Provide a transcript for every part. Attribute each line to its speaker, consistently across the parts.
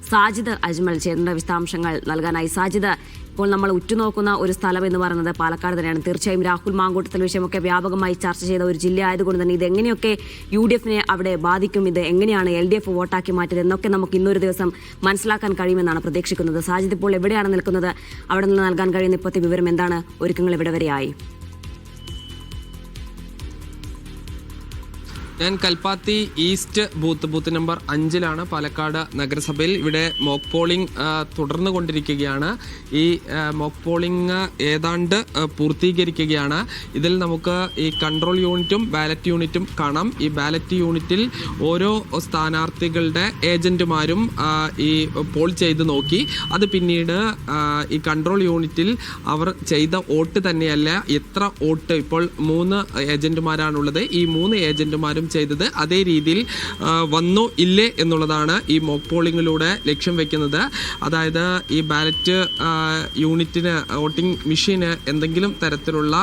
Speaker 1: സാജിദ് അജ്മൽ ചേർന്ന വിശദാംശങ്ങൾ നൽകാനായി. സാജിദ്, ഇപ്പോൾ നമ്മൾ ഉറ്റുനോക്കുന്ന ഒരു സ്ഥലം എന്ന് പറയുന്നത് പാലക്കാട് തന്നെയാണ്. തീർച്ചയായും രാഹുൽ മാങ്കൂട്ടത്തിൽ വിഷയമൊക്കെ വ്യാപകമായി ചർച്ച ചെയ്ത ഒരു ജില്ല ആയതുകൊണ്ട് തന്നെ ഇത് എങ്ങനെയൊക്കെ UDF അവിടെ ബാധിക്കും, ഇത് എങ്ങനെയാണ് LDF വോട്ടാക്കി മാറ്റിയത് എന്നൊക്കെ നമുക്ക് ഇന്നൊരു ദിവസം മനസ്സിലാക്കാൻ കഴിയുമെന്നാണ് പ്രതീക്ഷിക്കുന്നത്. സാജിദ് ഇപ്പോൾ എവിടെയാണ് നിൽക്കുന്നത്? അവിടെ നിന്ന് നൽകാൻ കഴിയുന്ന ഇപ്പോഴത്തെ വിവരം എന്താണ്? ഒരുക്കങ്ങൾ എവിടെ വരെയായി?
Speaker 2: ഞാൻ Kalpathi east booth number 5 Palakkad നഗരസഭയിൽ. ഇവിടെ മോക്ക് പോളിംഗ് തുടർന്നു കൊണ്ടിരിക്കുകയാണ്. ഈ മോക്ക് പോളിംഗ് ഏതാണ്ട് പൂർത്തീകരിക്കുകയാണ്. ഇതിൽ നമുക്ക് ഈ കൺട്രോൾ യൂണിറ്റും ബാലറ്റ് യൂണിറ്റും കാണാം. ഈ ബാലറ്റ് യൂണിറ്റിൽ ഓരോ സ്ഥാനാർത്ഥികളുടെ ഏജന്റുമാരും ഈ പോൾ ചെയ്ത് നോക്കി. അത് പിന്നീട് ഈ കൺട്രോൾ യൂണിറ്റിൽ അവർ ചെയ്ത വോട്ട് തന്നെയല്ല, എത്ര വോട്ട്, ഇപ്പോൾ 3 ഏജന്റുമാരാണുള്ളത്. ഈ 3 ഏജന്റുമാരും ചെയ്തത് അതേ രീതിയിൽ വന്നോ ഇല്ലേ എന്നുള്ളതാണ് ഈ മോക്ക് പോളിംഗിലൂടെ ലക്ഷ്യം വെക്കുന്നത്. അതായത് ഈ ബാലറ്റ് യൂണിറ്റിന്, വോട്ടിംഗ് മെഷീന് എന്തെങ്കിലും തരത്തിലുള്ള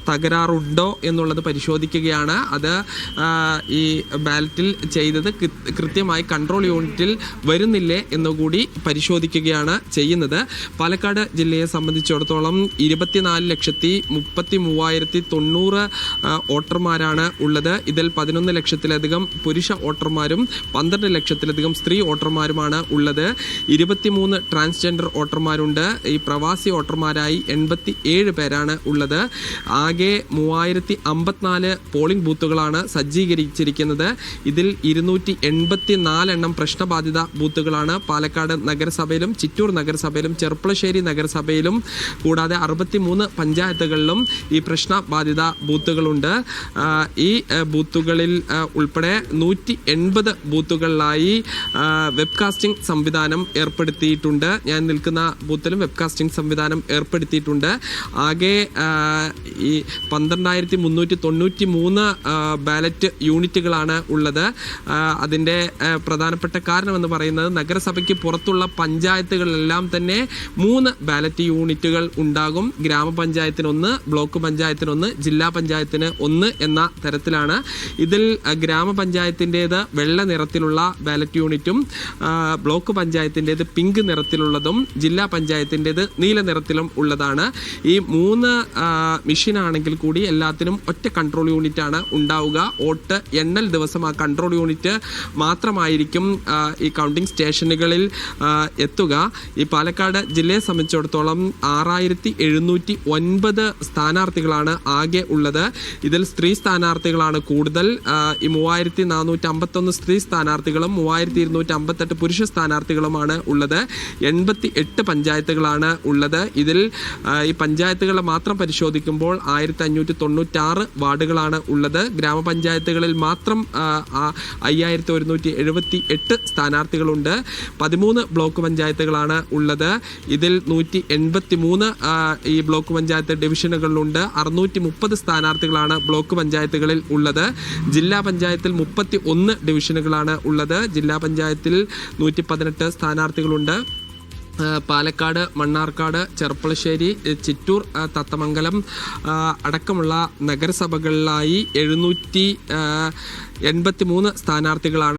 Speaker 2: തകരാറുണ്ടോ എന്നുള്ളത് പരിശോധിക്കുകയാണ്. അത് ഈ ബാലറ്റിൽ ചെയ്തത് കൃത്യമായി കൺട്രോൾ യൂണിറ്റിൽ വരുന്നില്ലേ എന്നുകൂടി പരിശോധിക്കുകയാണ് ചെയ്യുന്നത്. പാലക്കാട് ജില്ലയെ സംബന്ധിച്ചിടത്തോളം 24,33,90 വോട്ടർമാരാണ് ഉള്ളത്. ഇതിൽ 11 ലക്ഷത്തിലധികം പുരുഷ വോട്ടർമാരും 12 ലക്ഷത്തിലധികം സ്ത്രീ വോട്ടർമാരുമാണ് ഉള്ളത്. 23 ട്രാൻസ്ജെൻഡർ വോട്ടർമാരുണ്ട്. ഈ പ്രവാസി വോട്ടർമാരായി 87 പേരാണ് ഉള്ളത്. ആകെ 3054 പോളിംഗ് ബൂത്തുകളാണ് സജ്ജീകരിച്ചിരിക്കുന്നത്. ഇതിൽ 284 പ്രശ്നബാധിത ബൂത്തുകളാണ് പാലക്കാട് നഗരസഭയിലും ചിറ്റൂർ നഗരസഭയിലും ചെർപ്പളശ്ശേരി നഗരസഭയിലും കൂടാതെ 63 പഞ്ചായത്തുകളിലും ഈ പ്രശ്നബാധിത ബൂത്തുകളുണ്ട്. ഈ ബൂത്തുകളിൽ ഉൾപ്പെടെ 180 ബൂത്തുകളിലായി വെബ്കാസ്റ്റിംഗ് സംവിധാനം ഏർപ്പെടുത്തിയിട്ടുണ്ട്. ഞാൻ നിൽക്കുന്ന ബൂത്തിലും വെബ്കാസ്റ്റിംഗ് സംവിധാനം ഏർപ്പെടുത്തിയിട്ടുണ്ട്. ആകെ ഈ 12,393 ബാലറ്റ് യൂണിറ്റുകളാണ് ഉള്ളത്. അതിൻ്റെ പ്രധാനപ്പെട്ട കാരണമെന്ന് പറയുന്നത് നഗരസഭയ്ക്ക് പുറത്തുള്ള പഞ്ചായത്തുകളിലെല്ലാം തന്നെ 3 ബാലറ്റ് യൂണിറ്റുകൾ ഉണ്ടാകും. ഗ്രാമപഞ്ചായത്തിന് 1, ബ്ലോക്ക് പഞ്ചായത്തിന് 1, ജില്ലാ പഞ്ചായത്തിന് 1 എന്ന തരത്തിലാണ്. ഇതിൽ ഗ്രാമപഞ്ചായത്തിൻ്റേത് വെള്ള നിറത്തിലുള്ള ബാലറ്റ് യൂണിറ്റും ബ്ലോക്ക് പഞ്ചായത്തിൻ്റേത് പിങ്ക് നിറത്തിലുള്ളതും ജില്ലാ പഞ്ചായത്തിൻ്റേത് നീല നിറത്തിലും ഉള്ളതാണ്. ഈ 3 മെഷീനാണെങ്കിൽ കൂടി എല്ലാത്തിനും ഒറ്റ കൺട്രോൾ യൂണിറ്റാണ് ഉണ്ടാവുക. വോട്ട് എണ്ണൽ ദിവസം ആ കൺട്രോൾ യൂണിറ്റ് മാത്രമായിരിക്കും ഈ കൗണ്ടിംഗ് സ്റ്റേഷനുകളിൽ എത്തുക. ഈ പാലക്കാട് ജില്ലയെ സംബന്ധിച്ചിടത്തോളം 6,709 സ്ഥാനാർത്ഥികളാണ് ആകെ ഉള്ളത്. ഇതിൽ സ്ത്രീ സ്ഥാനാർത്ഥികളാണ് കൂടുതൽ. ഈ 3,451 സ്ത്രീ സ്ഥാനാർത്ഥികളും 3,258 പുരുഷ സ്ഥാനാർത്ഥികളുമാണ് ഉള്ളത്. 88 പഞ്ചായത്തുകളാണ് ഉള്ളത്. ഇതിൽ ഈ പഞ്ചായത്തുകളെ മാത്രം പരിശോധിക്കുമ്പോൾ 1,596 വാർഡുകളാണ് ഉള്ളത്. ഗ്രാമപഞ്ചായത്തുകളിൽ മാത്രം 5,178 സ്ഥാനാർത്ഥികളുണ്ട്. 13 ബ്ലോക്ക് പഞ്ചായത്തുകളാണ് ഉള്ളത്. ഇതിൽ 183 ഈ ബ്ലോക്ക് പഞ്ചായത്ത് ഡിവിഷനുകളിലുണ്ട്. 630 സ്ഥാനാർത്ഥികളാണ് ബ്ലോക്ക് പഞ്ചായത്തുകളിൽ ഉള്ളത്. ജില്ലാ പഞ്ചായത്തിൽ 31 ഡിവിഷനുകളാണ് ഉള്ളത്. ജില്ലാ പഞ്ചായത്തിൽ 118 സ്ഥാനാർത്ഥികളുണ്ട്. പാലക്കാട്, മണ്ണാർക്കാട്, ചെർപ്പളശ്ശേരി, ചിറ്റൂർ, തത്തമംഗലം അടക്കമുള്ള നഗരസഭകളിലായി 783 സ്ഥാനാർത്ഥികളാണ്